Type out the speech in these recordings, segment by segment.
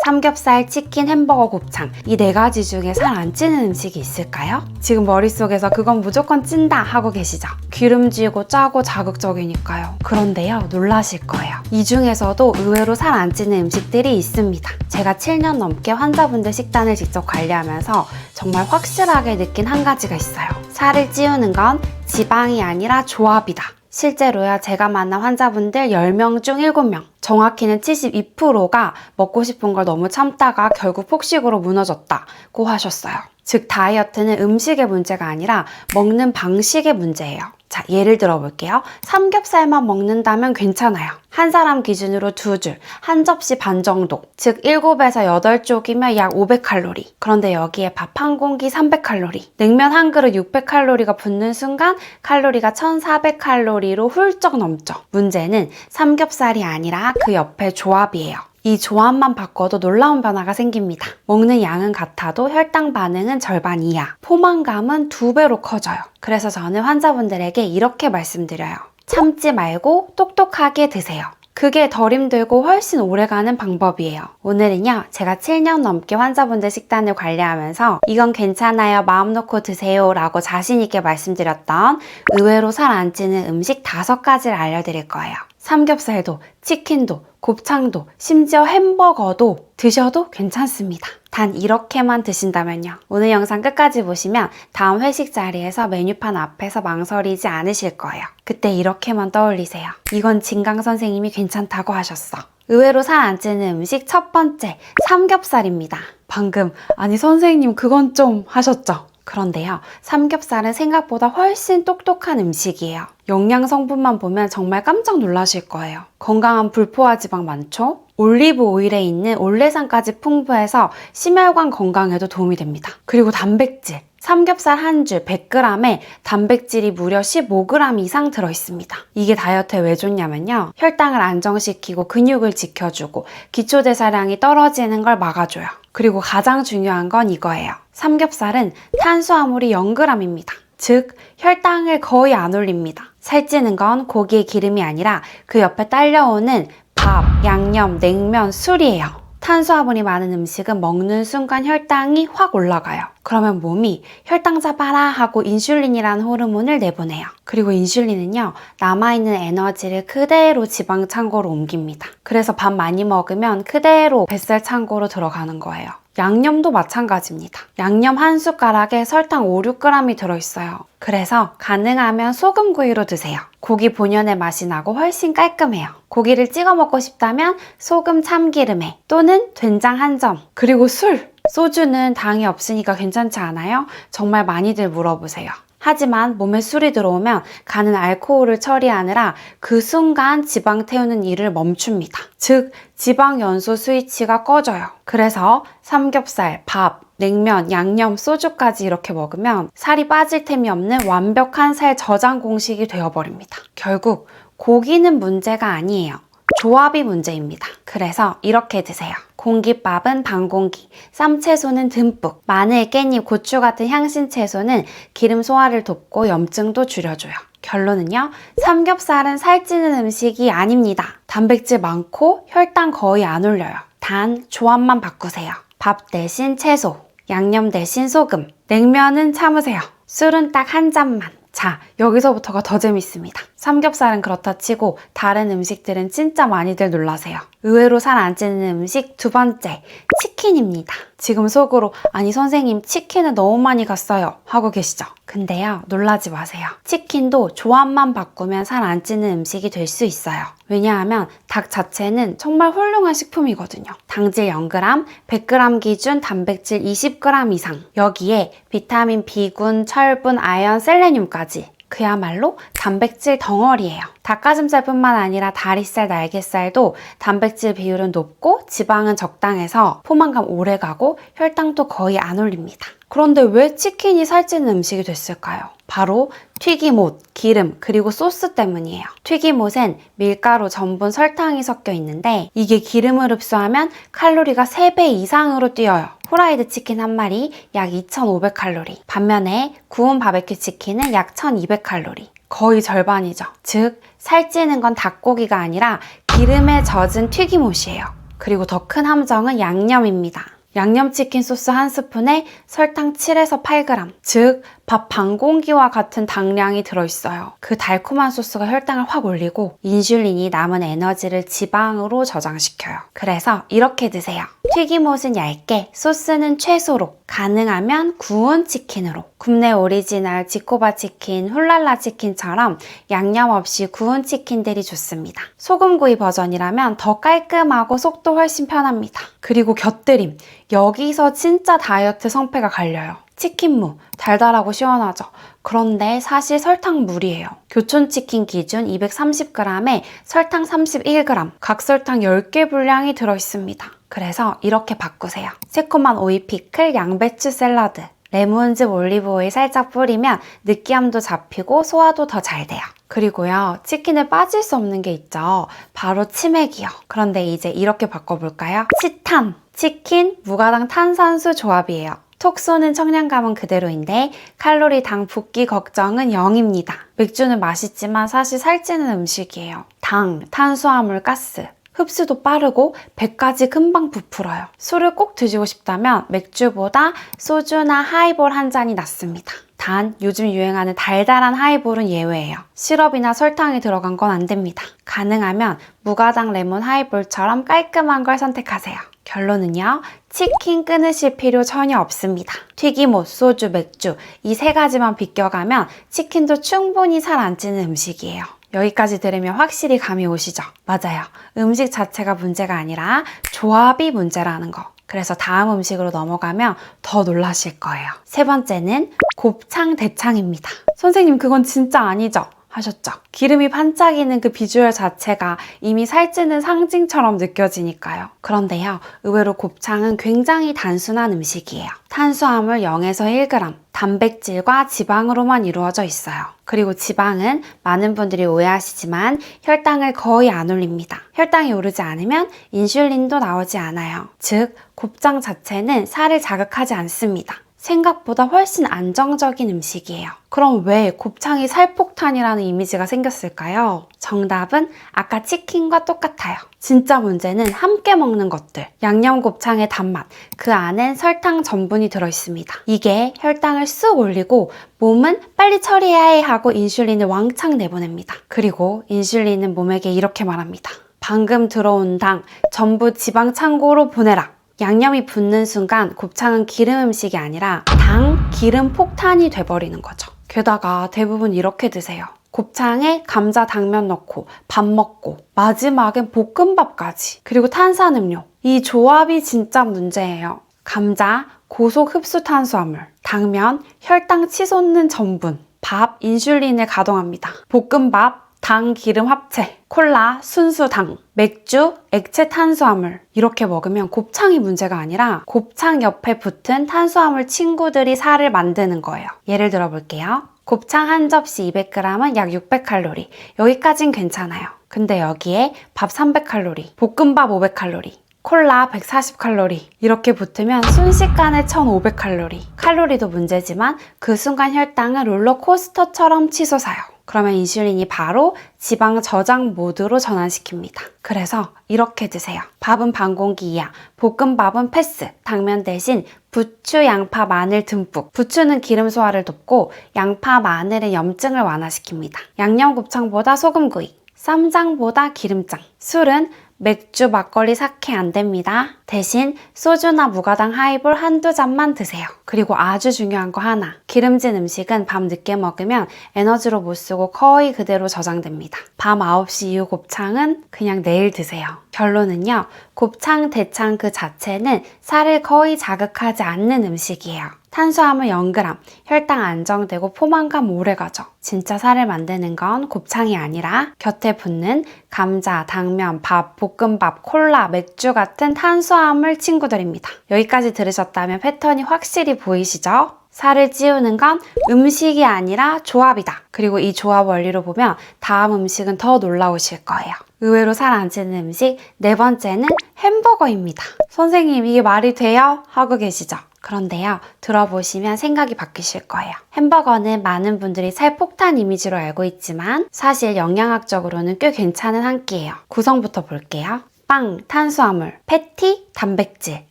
삼겹살, 치킨, 햄버거, 곱창 이 4가지 중에 살 안 찌는 음식이 있을까요? 지금 머릿속에서 그건 무조건 찐다 하고 계시죠? 기름지고 짜고 자극적이니까요. 그런데요, 놀라실 거예요. 이 중에서도 의외로 살 안 찌는 음식들이 있습니다. 제가 7년 넘게 환자분들 식단을 직접 관리하면서 정말 확실하게 느낀 한 가지가 있어요. 살을 찌우는 건 지방이 아니라 조합이다. 실제로요, 제가 만난 환자분들 10명 중 7명, 정확히는 72%가 먹고 싶은 걸 너무 참다가 결국 폭식으로 무너졌다고 하셨어요. 즉, 다이어트는 음식의 문제가 아니라 먹는 방식의 문제예요. 자, 예를 들어 볼게요. 삼겹살만 먹는다면 괜찮아요. 한 사람 기준으로 2줄, 한 접시 반 정도, 즉 7에서 8쪽이면 약 500칼로리. 그런데 여기에 밥 한 공기 300칼로리, 냉면 한 그릇 600칼로리가 붙는 순간 칼로리가 1400칼로리로 훌쩍 넘죠. 문제는 삼겹살이 아니라 그 옆에 조합이에요. 이 조합만 바꿔도 놀라운 변화가 생깁니다. 먹는 양은 같아도 혈당 반응은 절반 이하, 포만감은 2배로 커져요. 그래서 저는 환자분들에게 이렇게 말씀드려요. 참지 말고 똑똑하게 드세요. 그게 덜 힘들고 훨씬 오래가는 방법이에요. 오늘은요, 제가 7년 넘게 환자분들 식단을 관리하면서 이건 괜찮아요, 마음 놓고 드세요 라고 자신있게 말씀드렸던 의외로 살 안 찌는 음식 5가지를 알려드릴 거예요. 삼겹살도, 치킨도, 곱창도, 심지어 햄버거도 드셔도 괜찮습니다. 단 이렇게만 드신다면요. 오늘 영상 끝까지 보시면 다음 회식 자리에서 메뉴판 앞에서 망설이지 않으실 거예요. 그때 이렇게만 떠올리세요. 이건 진강 선생님이 괜찮다고 하셨어. 의외로 살 안 찌는 음식 첫 번째, 삼겹살입니다. 방금 아니 선생님 그건 좀 하셨죠? 그런데요, 삼겹살은 생각보다 훨씬 똑똑한 음식이에요. 영양 성분만 보면 정말 깜짝 놀라실 거예요. 건강한 불포화 지방 많죠? 올리브 오일에 있는 올레산까지 풍부해서 심혈관 건강에도 도움이 됩니다. 그리고 단백질. 삼겹살 한 줄 100g에 단백질이 무려 15g 이상 들어있습니다. 이게 다이어트에 왜 좋냐면요, 혈당을 안정시키고 근육을 지켜주고 기초대사량이 떨어지는 걸 막아줘요. 그리고 가장 중요한 건 이거예요. 삼겹살은 탄수화물이 0g입니다. 즉, 혈당을 거의 안 올립니다. 살찌는 건 고기의 기름이 아니라 그 옆에 딸려오는 밥, 양념, 냉면, 술이에요. 탄수화물이 많은 음식은 먹는 순간 혈당이 확 올라가요. 그러면 몸이 혈당 잡아라 하고 인슐린이라는 호르몬을 내보내요. 그리고 인슐린은요, 남아있는 에너지를 그대로 지방 창고로 옮깁니다. 그래서 밥 많이 먹으면 그대로 뱃살 창고로 들어가는 거예요. 양념도 마찬가지입니다. 양념 한 숟가락에 설탕 5, 6g이 들어있어요. 그래서 가능하면 소금구이로 드세요. 고기 본연의 맛이 나고 훨씬 깔끔해요. 고기를 찍어 먹고 싶다면 소금 참기름에 또는 된장 한 점. 그리고 술! 소주는 당이 없으니까 괜찮지 않아요? 정말 많이들 물어보세요. 하지만 몸에 술이 들어오면 간은 알코올을 처리하느라 그 순간 지방 태우는 일을 멈춥니다. 즉, 지방 연소 스위치가 꺼져요. 그래서 삼겹살, 밥, 냉면, 양념, 소주까지 이렇게 먹으면 살이 빠질 틈이 없는 완벽한 살 저장 공식이 되어버립니다. 결국 고기는 문제가 아니에요. 조합이 문제입니다. 그래서 이렇게 드세요. 공깃밥은 반 공기, 쌈채소는 듬뿍, 마늘, 깻잎, 고추 같은 향신 채소는 기름 소화를 돕고 염증도 줄여줘요. 결론은요, 삼겹살은 살찌는 음식이 아닙니다. 단백질 많고 혈당 거의 안 올려요. 단 조합만 바꾸세요. 밥 대신 채소, 양념 대신 소금, 냉면은 참으세요. 술은 딱 한 잔만. 자, 여기서부터가 더 재밌습니다. 삼겹살은 그렇다 치고 다른 음식들은 진짜 많이들 놀라세요. 의외로 살 안 찌는 음식 2번째, 치킨입니다. 지금 속으로 아니 선생님 치킨을 너무 많이 갔어요 하고 계시죠? 근데요, 놀라지 마세요. 치킨도 조합만 바꾸면 살 안 찌는 음식이 될 수 있어요. 왜냐하면 닭 자체는 정말 훌륭한 식품이거든요. 당질 0g, 100g 기준 단백질 20g 이상, 여기에 비타민 B군, 철분, 아연, 셀레늄까지. 그야말로 단백질 덩어리예요. 닭가슴살뿐만 아니라 다리살, 날개살도 단백질 비율은 높고 지방은 적당해서 포만감 오래가고 혈당도 거의 안 올립니다. 그런데 왜 치킨이 살찌는 음식이 됐을까요? 바로 튀김옷, 기름, 그리고 소스 때문이에요. 튀김옷엔 밀가루, 전분, 설탕이 섞여 있는데 이게 기름을 흡수하면 칼로리가 3배 이상으로 뛰어요. 후라이드 치킨 한 마리 약 2,500칼로리. 반면에 구운 바베큐 치킨은 약 1,200칼로리. 거의 절반이죠. 즉, 살찌는 건 닭고기가 아니라 기름에 젖은 튀김옷이에요. 그리고 더 큰 함정은 양념입니다. 양념치킨 소스 1스푼에 설탕 7에서 8g, 즉 밥 반 공기와 같은 당량이 들어있어요. 그 달콤한 소스가 혈당을 확 올리고 인슐린이 남은 에너지를 지방으로 저장시켜요. 그래서 이렇게 드세요. 튀김옷은 얇게, 소스는 채소로, 가능하면 구운 치킨으로. 굽네 오리지널, 지코바 치킨, 훌랄라 치킨처럼 양념 없이 구운 치킨들이 좋습니다. 소금구이 버전이라면 더 깔끔하고 속도 훨씬 편합니다. 그리고 곁들임. 여기서 진짜 다이어트 성패가 갈려요. 치킨무, 달달하고 시원하죠. 그런데 사실 설탕 물이에요. 교촌치킨 기준 230g에 설탕 31g, 각설탕 10개 분량이 들어있습니다. 그래서 이렇게 바꾸세요. 새콤한 오이 피클, 양배추 샐러드, 레몬즙 올리브오일 살짝 뿌리면 느끼함도 잡히고 소화도 더 잘 돼요. 그리고요, 치킨에 빠질 수 없는 게 있죠. 바로 치맥이요. 그런데 이제 이렇게 바꿔볼까요? 치탄, 치킨, 무가당 탄산수 조합이에요. 톡 쏘는 청량감은 그대로인데 칼로리 당 붓기 걱정은 0입니다. 맥주는 맛있지만 사실 살찌는 음식이에요. 당, 탄수화물, 가스, 흡수도 빠르고 배까지 금방 부풀어요. 술을 꼭 드시고 싶다면 맥주보다 소주나 하이볼 한 잔이 낫습니다. 단 요즘 유행하는 달달한 하이볼은 예외예요. 시럽이나 설탕이 들어간 건 안 됩니다. 가능하면 무가당 레몬 하이볼처럼 깔끔한 걸 선택하세요. 결론은요, 치킨 끊으실 필요 전혀 없습니다. 튀김옷, 소주, 맥주 이 3가지만 비껴가면 치킨도 충분히 살 안 찌는 음식이에요. 여기까지 들으면 확실히 감이 오시죠? 맞아요. 음식 자체가 문제가 아니라 조합이 문제라는 거. 그래서 다음 음식으로 넘어가면 더 놀라실 거예요. 3번째는 곱창 대창입니다. 선생님 그건 진짜 아니죠? 하셨죠? 기름이 반짝이는 그 비주얼 자체가 이미 살찌는 상징처럼 느껴지니까요. 그런데요, 의외로 곱창은 굉장히 단순한 음식이에요. 탄수화물 0에서 1g, 단백질과 지방으로만 이루어져 있어요. 그리고 지방은 많은 분들이 오해하시지만 혈당을 거의 안 올립니다. 혈당이 오르지 않으면 인슐린도 나오지 않아요. 즉, 곱창 자체는 살을 자극하지 않습니다. 생각보다 훨씬 안정적인 음식이에요. 그럼 왜 곱창이 살폭탄이라는 이미지가 생겼을까요? 정답은 아까 치킨과 똑같아요. 진짜 문제는 함께 먹는 것들. 양념곱창의 단맛, 그 안엔 설탕 전분이 들어있습니다. 이게 혈당을 쓱 올리고 몸은 빨리 처리해야 해 하고 인슐린을 왕창 내보냅니다. 그리고 인슐린은 몸에게 이렇게 말합니다. 방금 들어온 당 전부 지방 창고로 보내라. 양념이 붙는 순간 곱창은 기름 음식이 아니라 당, 기름 폭탄이 돼버리는 거죠. 게다가 대부분 이렇게 드세요. 곱창에 감자 당면 넣고 밥 먹고 마지막엔 볶음밥까지, 그리고 탄산음료. 이 조합이 진짜 문제예요. 감자, 고속 흡수 탄수화물, 당면, 혈당 치솟는 전분, 밥, 인슐린을 가동합니다. 볶음밥, 당, 기름 합체, 콜라, 순수 당, 맥주, 액체 탄수화물. 이렇게 먹으면 곱창이 문제가 아니라 곱창 옆에 붙은 탄수화물 친구들이 살을 만드는 거예요. 예를 들어 볼게요. 곱창 한 접시 200g은 약 600칼로리. 여기까진 괜찮아요. 근데 여기에 밥 300칼로리, 볶음밥 500칼로리, 콜라 140칼로리 이렇게 붙으면 순식간에 1500칼로리. 칼로리도 문제지만 그 순간 혈당은 롤러코스터처럼 치솟아요. 그러면 인슐린이 바로 지방 저장 모드로 전환시킵니다. 그래서 이렇게 드세요. 밥은 반 공기 이하, 볶음밥은 패스. 당면 대신 부추, 양파, 마늘 듬뿍. 부추는 기름 소화를 돕고 양파, 마늘은 염증을 완화시킵니다. 양념곱창보다 소금구이, 쌈장보다 기름장. 술은 맥주, 막걸리, 사케 안 됩니다. 대신 소주나 무가당 하이볼 한두 잔만 드세요. 그리고 아주 중요한 거 하나. 기름진 음식은 밤 늦게 먹으면 에너지로 못 쓰고 거의 그대로 저장됩니다. 밤 9시 이후 곱창은 그냥 내일 드세요. 결론은요. 곱창, 대창 그 자체는 살을 거의 자극하지 않는 음식이에요. 탄수화물 0g, 혈당 안정되고 포만감 오래가죠. 진짜 살을 만드는 건 곱창이 아니라 곁에 붙는 감자, 당면, 밥, 볶음밥, 콜라, 맥주 같은 탄수화물 친구들입니다. 여기까지 들으셨다면 패턴이 확실히 보이시죠? 살을 찌우는 건 음식이 아니라 조합이다. 그리고 이 조합 원리로 보면 다음 음식은 더 놀라우실 거예요. 의외로 살 안 찌는 음식 4번째는 햄버거입니다. 선생님 이게 말이 돼요? 하고 계시죠? 그런데요, 들어보시면 생각이 바뀌실 거예요. 햄버거는 많은 분들이 살폭탄 이미지로 알고 있지만 사실 영양학적으로는 꽤 괜찮은 한 끼예요. 구성부터 볼게요. 빵, 탄수화물, 패티, 단백질,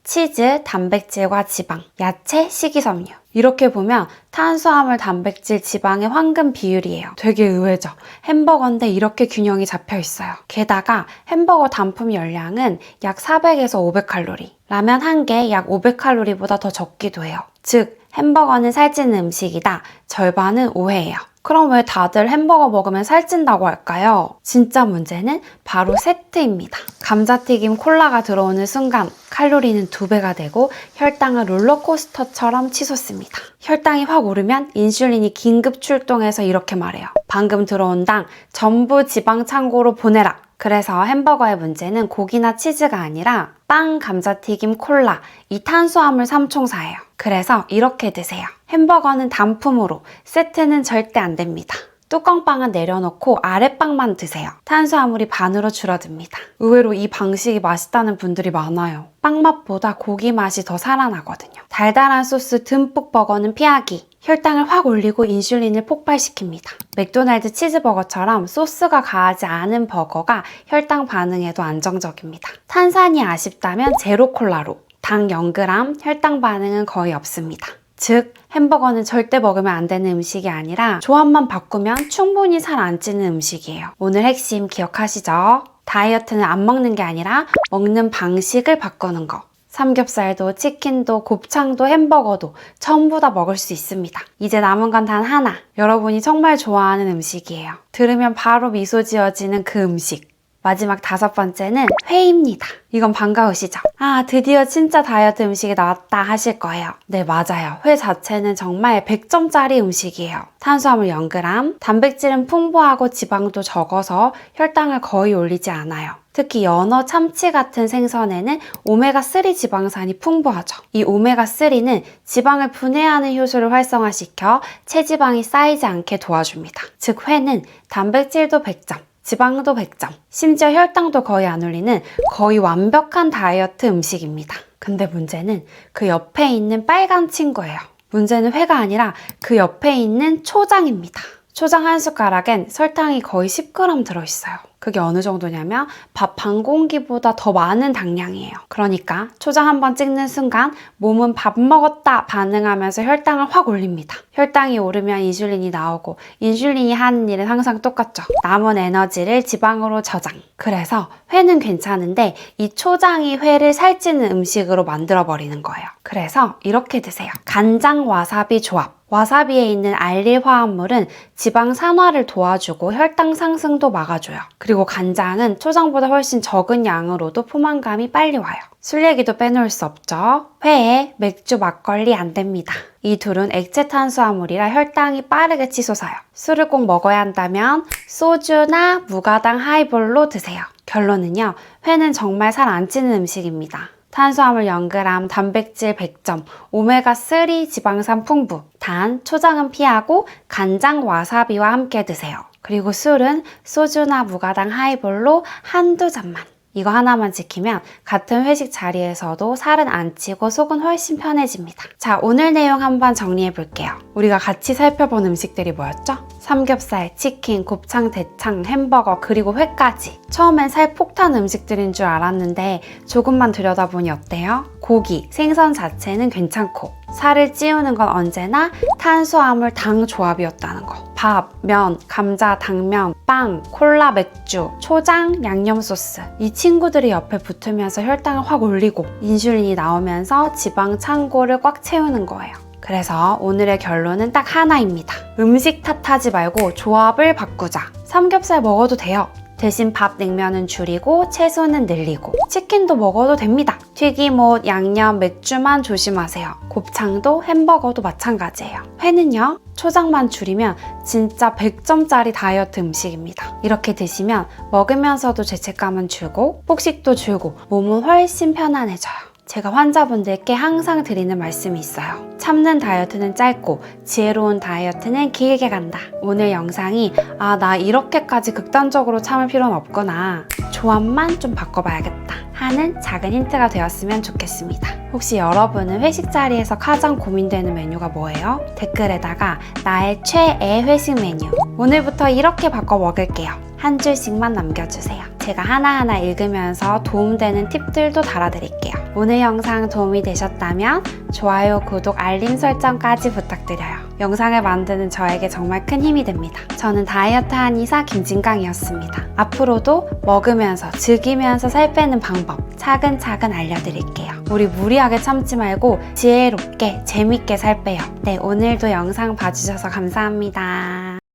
치즈, 단백질과 지방, 야채, 식이섬유. 이렇게 보면 탄수화물, 단백질, 지방의 황금 비율이에요. 되게 의외죠? 햄버거인데 이렇게 균형이 잡혀 있어요. 게다가 햄버거 단품 열량은 약 400에서 500칼로리, 라면 한 개 약 500칼로리보다 더 적기도 해요. 즉, 햄버거는 살찌는 음식이다. 절반은 오해예요. 그럼 왜 다들 햄버거 먹으면 살찐다고 할까요? 진짜 문제는 바로 세트입니다. 감자튀김 콜라가 들어오는 순간 칼로리는 2배가 되고 혈당은 롤러코스터처럼 치솟습니다. 혈당이 확 오르면 인슐린이 긴급 출동해서 이렇게 말해요. 방금 들어온 당 전부 지방 창고로 보내라. 그래서 햄버거의 문제는 고기나 치즈가 아니라 빵, 감자튀김, 콜라, 이 탄수화물 삼총사예요. 그래서 이렇게 드세요. 햄버거는 단품으로, 세트는 절대 안 됩니다. 뚜껑빵은 내려놓고 아랫빵만 드세요. 탄수화물이 반으로 줄어듭니다. 의외로 이 방식이 맛있다는 분들이 많아요. 빵 맛보다 고기 맛이 더 살아나거든요. 달달한 소스 듬뿍 버거는 피하기. 혈당을 확 올리고 인슐린을 폭발시킵니다. 맥도날드 치즈버거처럼 소스가 가하지 않은 버거가 혈당 반응에도 안정적입니다. 탄산이 아쉽다면 제로 콜라로. 당 0g, 혈당 반응은 거의 없습니다. 즉, 햄버거는 절대 먹으면 안 되는 음식이 아니라 조합만 바꾸면 충분히 살 안 찌는 음식이에요. 오늘 핵심 기억하시죠? 다이어트는 안 먹는 게 아니라 먹는 방식을 바꾸는 거. 삼겹살도 치킨도 곱창도 햄버거도 전부 다 먹을 수 있습니다. 이제 남은 건 단 하나. 여러분이 정말 좋아하는 음식이에요. 들으면 바로 미소 지어지는 그 음식. 마지막 5번째는 회입니다. 이건 반가우시죠? 아, 드디어 진짜 다이어트 음식이 나왔다 하실 거예요. 네, 맞아요. 회 자체는 정말 100점짜리 음식이에요. 탄수화물 0g, 단백질은 풍부하고 지방도 적어서 혈당을 거의 올리지 않아요. 특히 연어, 참치 같은 생선에는 오메가3 지방산이 풍부하죠. 이 오메가3는 지방을 분해하는 효소를 활성화시켜 체지방이 쌓이지 않게 도와줍니다. 즉, 회는 단백질도 100점, 지방도 100점, 심지어 혈당도 거의 안 올리는 거의 완벽한 다이어트 음식입니다. 근데 문제는 그 옆에 있는 빨간 친구예요. 문제는 회가 아니라 그 옆에 있는 초장입니다. 초장 한 숟가락엔 설탕이 거의 10g 들어있어요. 그게 어느 정도냐면 밥 반 공기보다 더 많은 당량이에요. 그러니까 초장 한번 찍는 순간 몸은 밥 먹었다 반응하면서 혈당을 확 올립니다. 혈당이 오르면 인슐린이 나오고 인슐린이 하는 일은 항상 똑같죠. 남은 에너지를 지방으로 저장. 그래서 회는 괜찮은데 이 초장이 회를 살찌는 음식으로 만들어버리는 거예요. 그래서 이렇게 드세요. 간장 와사비 조합. 와사비에 있는 알릴 화합물은 지방 산화를 도와주고 혈당 상승도 막아줘요. 그리고 간장은 초장보다 훨씬 적은 양으로도 포만감이 빨리 와요. 술 얘기도 빼놓을 수 없죠. 회에 맥주, 막걸리 안 됩니다. 이 둘은 액체 탄수화물이라 혈당이 빠르게 치솟아요. 술을 꼭 먹어야 한다면 소주나 무가당 하이볼로 드세요. 결론은요, 회는 정말 살 안 찌는 음식입니다. 탄수화물 0g, 단백질 100점, 오메가3 지방산 풍부, 단, 초장은 피하고 간장, 와사비와 함께 드세요. 그리고 술은 소주나 무가당 하이볼로 한두 잔만. 이거 하나만 지키면 같은 회식 자리에서도 살은 안 찌고 속은 훨씬 편해집니다. 자, 오늘 내용 한번 정리해 볼게요. 우리가 같이 살펴본 음식들이 뭐였죠? 삼겹살, 치킨, 곱창, 대창, 햄버거, 그리고 회까지. 처음엔 살 폭탄 음식들인 줄 알았는데 조금만 들여다보니 어때요? 고기, 생선 자체는 괜찮고 살을 찌우는 건 언제나 탄수화물, 당 조합이었다는 거. 밥, 면, 감자, 당면, 빵, 콜라, 맥주, 초장, 양념 소스. 이 친구들이 옆에 붙으면서 혈당을 확 올리고 인슐린이 나오면서 지방 창고를 꽉 채우는 거예요. 그래서 오늘의 결론은 딱 하나입니다. 음식 탓하지 말고 조합을 바꾸자. 삼겹살 먹어도 돼요. 대신 밥, 냉면은 줄이고 채소는 늘리고 치킨도 먹어도 됩니다. 튀김옷, 양념, 맥주만 조심하세요. 곱창도 햄버거도 마찬가지예요. 회는요, 초장만 줄이면 진짜 100점짜리 다이어트 음식입니다. 이렇게 드시면 먹으면서도 죄책감은 줄고 폭식도 줄고 몸은 훨씬 편안해져요. 제가 환자분들께 항상 드리는 말씀이 있어요. 참는 다이어트는 짧고 지혜로운 다이어트는 길게 간다. 오늘 영상이 나 이렇게까지 극단적으로 참을 필요는 없구나. 조합만 좀 바꿔봐야겠다 하는 작은 힌트가 되었으면 좋겠습니다. 혹시 여러분은 회식 자리에서 가장 고민되는 메뉴가 뭐예요? 댓글에다가 나의 최애 회식 메뉴 오늘부터 이렇게 바꿔 먹을게요 한 줄씩만 남겨주세요. 제가 하나하나 읽으면서 도움되는 팁들도 달아드릴게요. 오늘 영상 도움이 되셨다면 좋아요, 구독, 알림 설정까지 부탁드려요. 영상을 만드는 저에게 정말 큰 힘이 됩니다. 저는 다이어트 한의사 김진강이었습니다. 앞으로도 먹으면서 즐기면서 살 빼는 방법 차근차근 알려드릴게요. 우리 무리하게 참지 말고 지혜롭게 재밌게 살 빼요. 네, 오늘도 영상 봐주셔서 감사합니다.